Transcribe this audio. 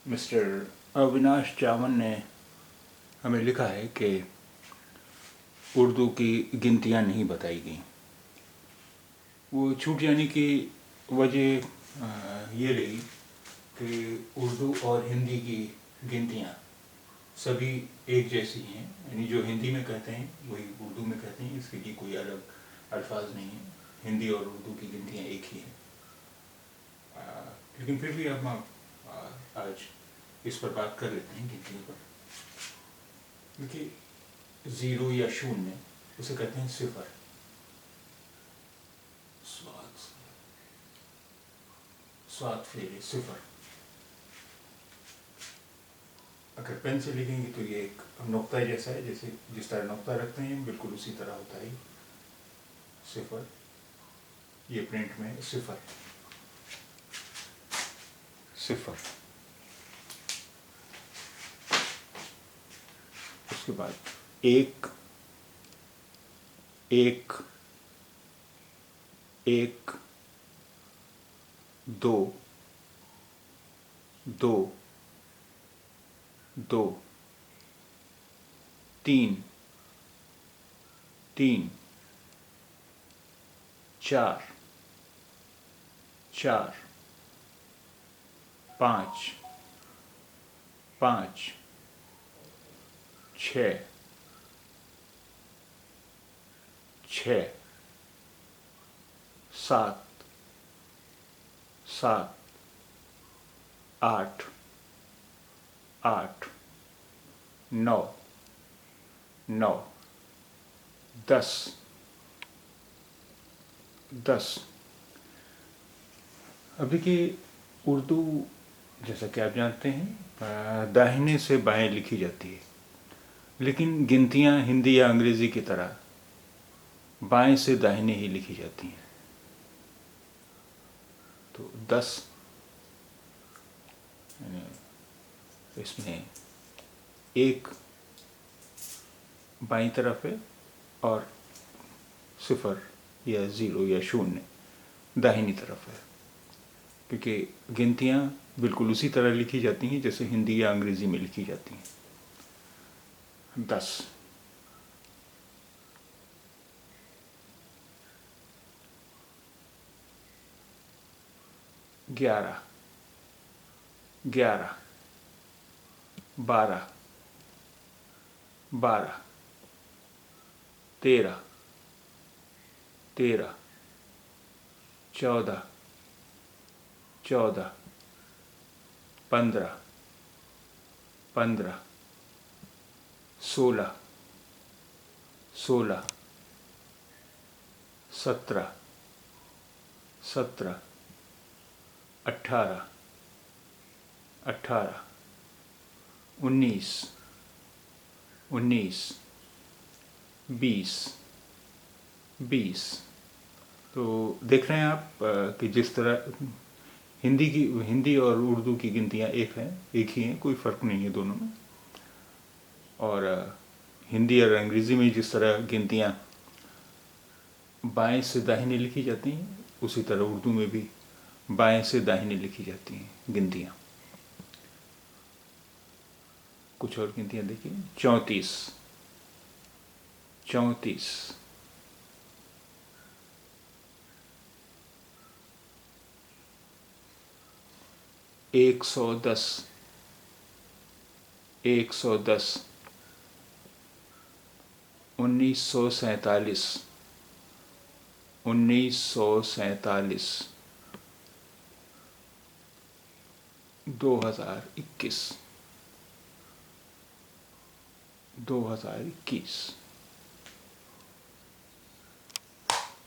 Mister Avinash चावन ने हमें लिखा है कि उर्दू की गिनतियाँ नहीं बताई गई। वो छूट जाने की वजह ये रही कि उर्दू और हिंदी की गिनतियाँ सभी एक जैसी हैं, यानी जो हिंदी में कहते हैं वही उर्दू में कहते हैं, इसके लिए कोई अलग अल्फाज नहीं है। हिंदी और उर्दू की गिनतियाँ एक ही हैं। लेकिन फिर भी हम आज इस पर बात कर लेते हैं गिनतियों पर। देखिए, ज़ीरो या शून्य उसे कहते हैं सिफर। स्वाद फेरे सिफर। अगर पेन से लिखेंगे तो ये एक नुक्ता जैसा है, जैसे जिस तरह नुक्ता रखते हैं बिल्कुल उसी तरह होता है सिफर। ये प्रिंट में सिफर सिफर। उसके बाद एक एक एक, दो दो दो, तीन तीन, चार चार, पाँच पाँच, छः छः, सात सात, आठ आठ, नौ नौ, दस दस। अब देखिए, उर्दू जैसा कि आप जानते हैं दाहिने से बाएं लिखी जाती है, लेकिन गिनतियां हिंदी या अंग्रेज़ी की तरह बाएं से दाहिने ही लिखी जाती हैं। तो 10 इसमें एक बाईं तरफ है और सिफर या ज़ीरो या शून्य दाहिनी तरफ है, क्योंकि गिनतियां बिल्कुल उसी तरह लिखी जाती हैं जैसे हिंदी या अंग्रेज़ी में लिखी जाती हैं। 10 11 11 12 12 13 13 14 14 15 15 16 16 17 17 18 18 19 19 20 20। तो देख रहे हैं आप कि जिस तरह हिंदी और उर्दू की गिनतियाँ एक ही हैं, कोई फ़र्क नहीं है दोनों में। और हिंदी और अंग्रेज़ी में जिस तरह गिनतियाँ बाएं से दाहिने लिखी जाती हैं, उसी तरह उर्दू में भी बाएं से दाहिने लिखी जाती हैं गिनतियाँ। कुछ और गिनतियाँ देखिए। 34 34 110 110 1947 1947 2021 2021